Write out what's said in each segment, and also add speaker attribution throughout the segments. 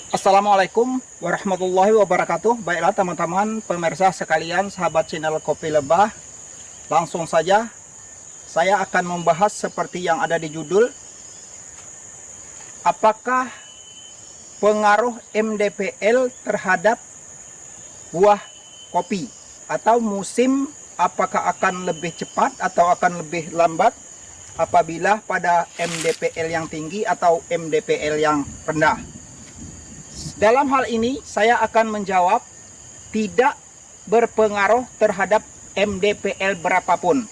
Speaker 1: Assalamualaikum warahmatullahi wabarakatuh. Baiklah teman-teman pemirsa sekalian, sahabat channel Kopi Lebah. Langsung saja saya akan membahas seperti yang ada di judul. Apakah pengaruh MDPL terhadap buah kopi atau musim, apakah akan lebih cepat atau akan lebih lambat apabila pada MDPL yang tinggi atau MDPL yang rendah? Dalam hal ini saya akan menjawab tidak berpengaruh terhadap MDPL berapapun.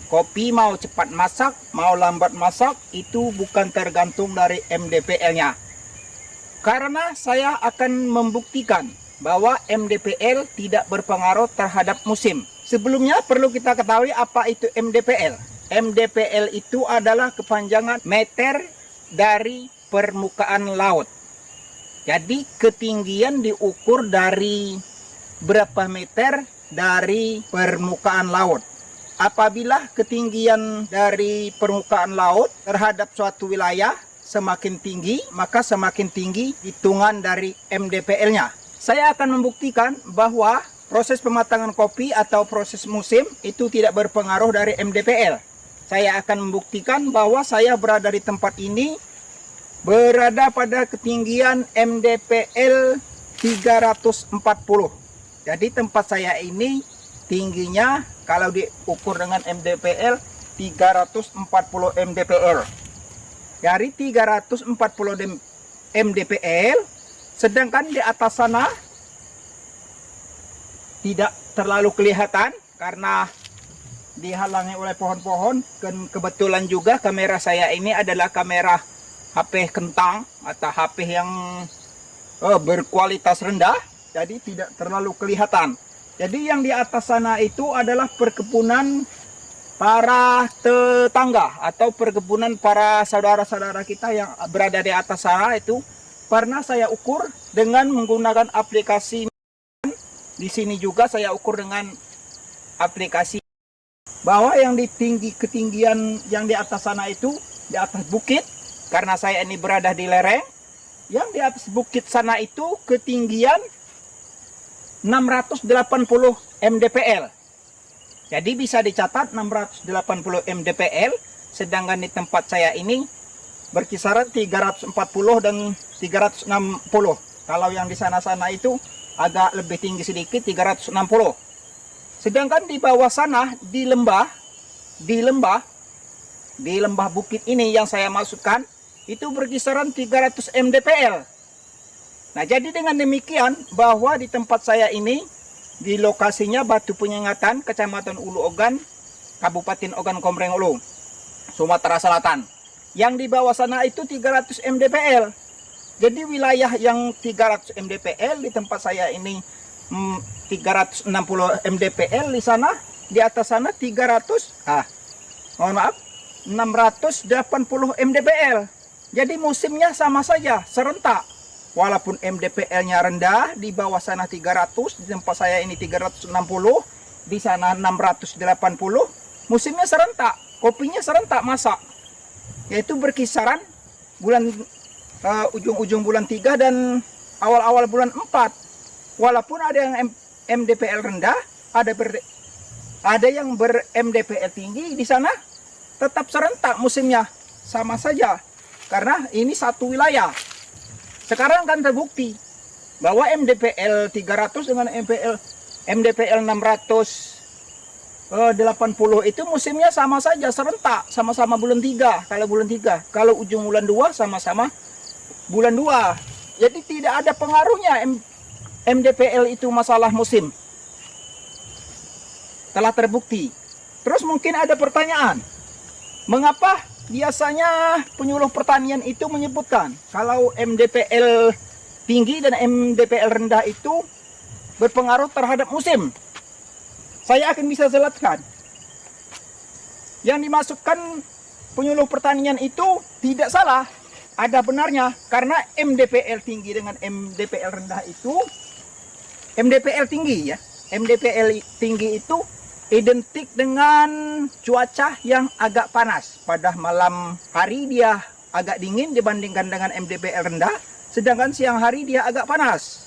Speaker 1: Kopi mau cepat masak, mau lambat masak, itu bukan tergantung dari MDPL-nya. Karena saya akan membuktikan bahwa MDPL tidak berpengaruh terhadap musim. Sebelumnya perlu kita ketahui apa itu MDPL. MDPL itu adalah kepanjangan meter dari permukaan laut. Jadi ketinggian diukur dari berapa meter dari permukaan laut. Apabila ketinggian dari permukaan laut terhadap suatu wilayah semakin tinggi, maka semakin tinggi hitungan dari MDPL-nya. Saya akan membuktikan bahwa proses pematangan kopi atau proses musim itu tidak berpengaruh dari MDPL. Saya akan membuktikan bahwa saya berada di tempat ini berada pada ketinggian MDPL 340. Jadi tempat saya ini tingginya kalau diukur dengan MDPL 340 MDPL. Dari 340 MDPL, sedangkan di atas sana tidak terlalu kelihatan karena dihalangi oleh pohon-pohon. Dan kebetulan juga kamera saya ini adalah kamera HP kentang atau HP yang berkualitas rendah, jadi tidak terlalu kelihatan. Jadi yang di atas sana itu adalah perkebunan para tetangga atau perkebunan para saudara-saudara kita yang berada di atas sana. Itu pernah saya ukur dengan menggunakan aplikasi. Di sini juga saya ukur dengan aplikasi bahwa yang di ketinggian yang di atas sana itu di atas bukit. Karena saya ini berada di lereng, yang di atas bukit sana itu ketinggian 680 MDPL. Jadi bisa dicatat 680 MDPL, sedangkan di tempat saya ini berkisaran 340 dan 360. Kalau yang di sana-sana itu agak lebih tinggi sedikit, 360. Sedangkan di bawah sana, di lembah bukit ini yang saya maksudkan, itu berkisaran 300 MDPL. Nah, jadi dengan demikian bahwa di tempat saya ini, di lokasinya Batu Penyengatan, Kecamatan Ulu Ogan, Kabupaten Ogan Komering Ulu, Sumatera Selatan. Yang di bawah sana itu 300 MDPL. Jadi wilayah yang 300 MDPL di tempat saya ini 360 MDPL, di sana, di atas sana 680 MDPL. Jadi musimnya sama saja, serentak. Walaupun MDPL-nya rendah, di bawah sana 300, di tempat saya ini 360, di sana 680, musimnya serentak, kopinya serentak masak. Yaitu berkisaran bulan ujung-ujung bulan 3 dan awal-awal bulan 4. Walaupun ada yang MDPL rendah, ada yang ber-MDPL tinggi, di sana tetap serentak musimnya, sama saja. Karena ini satu wilayah. Sekarang kan terbukti bahwa MDPL 300 dengan MDPL 680 itu musimnya sama saja, serentak, sama-sama bulan 3. Kalau bulan 3, kalau ujung bulan 2 sama-sama bulan 2. Jadi tidak ada pengaruhnya MDPL itu masalah musim. Telah terbukti. Terus mungkin ada pertanyaan, mengapa biasanya penyuluh pertanian itu menyebutkan kalau MDPL tinggi dan MDPL rendah itu berpengaruh terhadap musim? Saya akan bisa jelaskan. Yang dimasukkan penyuluh pertanian itu tidak salah, ada benarnya. Karena MDPL tinggi dengan MDPL rendah itu, MDPL tinggi ya, MDPL tinggi itu identik dengan cuaca yang agak panas. Pada malam hari dia agak dingin dibandingkan dengan MDPL rendah. sedangkan siang hari dia agak panas.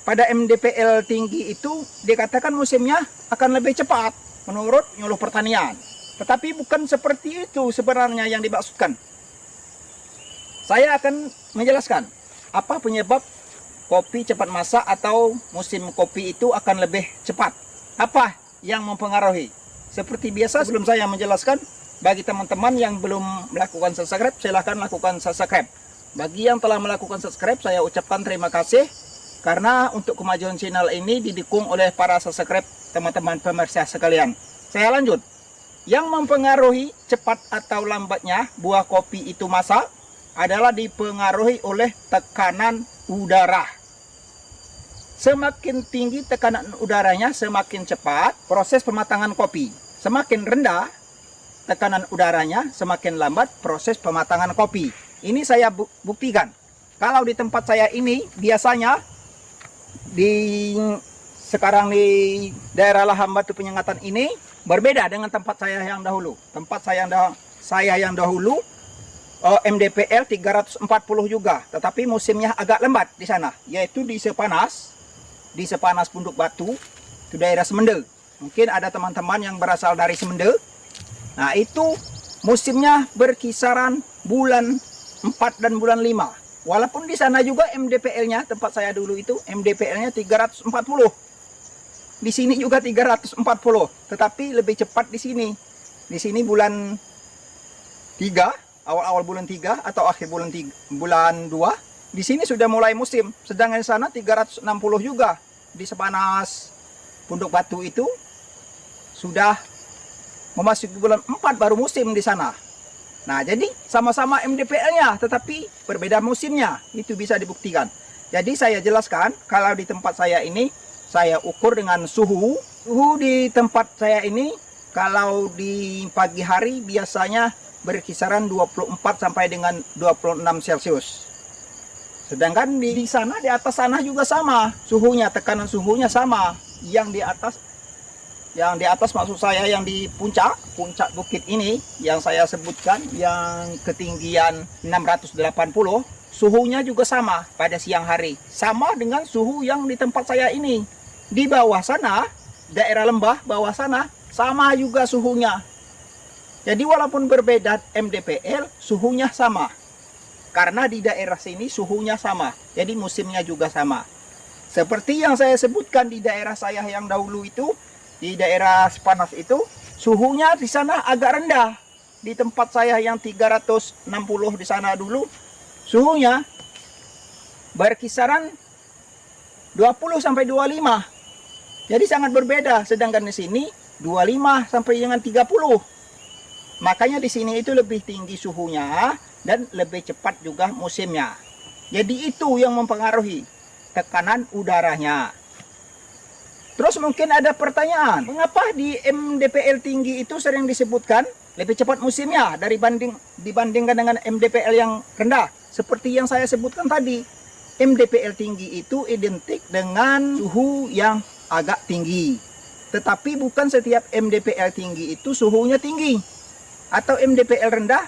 Speaker 1: Pada MDPL tinggi itu dikatakan musimnya akan lebih cepat menurut nyuluh pertanian. Tetapi bukan seperti itu sebenarnya yang dimaksudkan. Saya akan menjelaskan apa penyebab kopi cepat masak atau musim kopi itu akan lebih cepat. Apa yang mempengaruhi? Seperti biasa sebelum saya menjelaskan, bagi teman-teman yang belum melakukan subscribe, silahkan lakukan subscribe. Bagi yang telah melakukan subscribe, saya ucapkan terima kasih. Karena untuk kemajuan channel ini didukung oleh para subscribe teman-teman pemirsa sekalian. Saya lanjut. Yang mempengaruhi cepat atau lambatnya buah kopi itu masak adalah dipengaruhi oleh tekanan udara. Semakin tinggi tekanan udaranya, semakin cepat proses pematangan kopi. Semakin rendah tekanan udaranya, semakin lambat proses pematangan kopi. Ini saya buktikan. Kalau di tempat saya ini, biasanya sekarang di daerah lahan batu penyengatan ini, berbeda dengan tempat saya yang dahulu. Tempat saya yang dahulu, MDPL 340 juga, tetapi musimnya agak lambat di sana, yaitu di Sepanas Punduk Batu, itu daerah Semende. Mungkin ada teman-teman yang berasal dari Semende. Nah, itu musimnya berkisaran bulan 4 dan bulan 5. Walaupun di sana juga MDPL-nya, tempat saya dulu itu MDPL-nya 340. Di sini juga 340, tetapi lebih cepat di sini. Di sini bulan 3, awal-awal bulan 3 atau akhir bulan 3, bulan 2, di sini sudah mulai musim. Sedangkan di sana 360 juga. Di Sepanas Punduk Batu itu sudah memasuki bulan 4 baru musim di sana. Nah, jadi sama-sama MDPL-nya, tetapi berbeda musimnya. Itu bisa dibuktikan. Jadi saya jelaskan, kalau di tempat saya ini, saya ukur dengan suhu. Suhu di tempat saya ini, kalau di pagi hari biasanya berkisaran 24 sampai dengan 26 Celcius. Sedangkan di sana, di atas sana juga sama. Suhunya, tekanan suhunya sama. Yang di atas maksud saya yang di puncak bukit ini yang saya sebutkan, yang ketinggian 680, suhunya juga sama pada siang hari. Sama dengan suhu yang di tempat saya ini. Di bawah sana, daerah lembah bawah sana, sama juga suhunya. Jadi walaupun berbeda MDPL, suhunya sama. Karena di daerah sini suhunya sama. Jadi musimnya juga sama. Seperti yang saya sebutkan di daerah saya yang dahulu itu, di daerah Sepanas itu, suhunya di sana agak rendah. Di tempat saya yang 360 di sana dulu, suhunya berkisaran 20 sampai 25. Jadi sangat berbeda. Sedangkan di sini 25 sampai dengan 30. Makanya di sini itu lebih tinggi suhunya dan lebih cepat juga musimnya. Jadi itu yang mempengaruhi tekanan udaranya. Terus mungkin ada pertanyaan, mengapa di MDPL tinggi itu sering disebutkan lebih cepat musimnya dibandingkan dengan MDPL yang rendah? Seperti yang saya sebutkan tadi, MDPL tinggi itu identik dengan suhu yang agak tinggi. Tetapi bukan setiap MDPL tinggi itu suhunya tinggi. Atau MDPL rendah,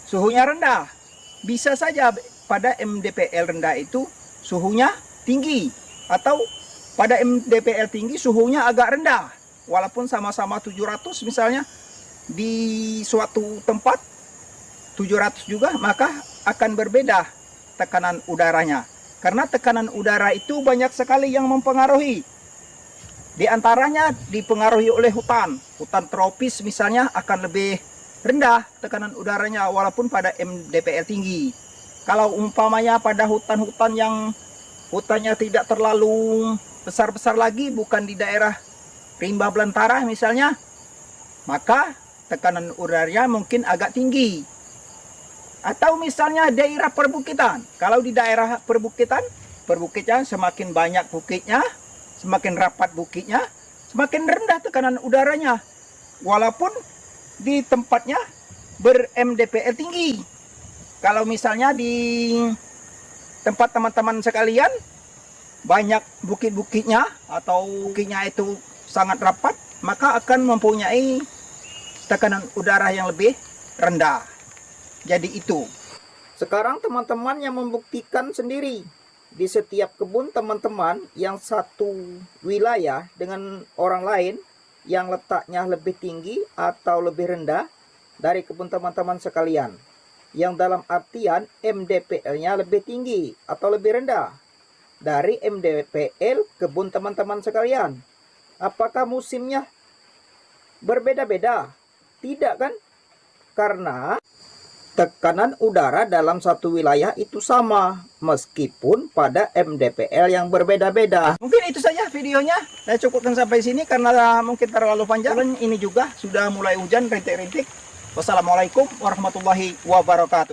Speaker 1: suhunya rendah. Bisa saja pada MDPL rendah itu suhunya tinggi. Atau pada MDPL tinggi suhunya agak rendah. Walaupun sama-sama 700 misalnya, di suatu tempat 700 juga, maka akan berbeda tekanan udaranya. Karena tekanan udara itu banyak sekali yang mempengaruhi. Di antaranya dipengaruhi oleh hutan. Hutan tropis misalnya akan lebih rendah tekanan udaranya walaupun pada MDPL tinggi. Kalau umpamanya pada hutan-hutan yang hutannya tidak terlalu besar-besar lagi, bukan di daerah rimba belantara misalnya, maka tekanan udaranya mungkin agak tinggi. Atau misalnya daerah perbukitan. Kalau di daerah perbukitan semakin banyak bukitnya, semakin rapat bukitnya, semakin rendah tekanan udaranya. Walaupun di tempatnya ber-MDPL tinggi. Kalau misalnya di tempat teman-teman sekalian banyak bukit-bukitnya atau bukitnya itu sangat rapat, maka akan mempunyai tekanan udara yang lebih rendah. Jadi itu. Sekarang teman-teman yang membuktikan sendiri. Di setiap kebun teman-teman yang satu wilayah dengan orang lain yang letaknya lebih tinggi atau lebih rendah dari kebun teman-teman sekalian. Yang dalam artian MDPL-nya lebih tinggi atau lebih rendah dari MDPL kebun teman-teman sekalian. Apakah musimnya berbeda-beda? Tidak kan? Karena tekanan udara dalam satu wilayah itu sama, meskipun pada MDPL yang berbeda-beda. Mungkin itu saja videonya. Saya cukupkan sampai sini karena mungkin terlalu panjang. Ini juga sudah mulai hujan rintik-rintik. Wassalamualaikum warahmatullahi wabarakatuh.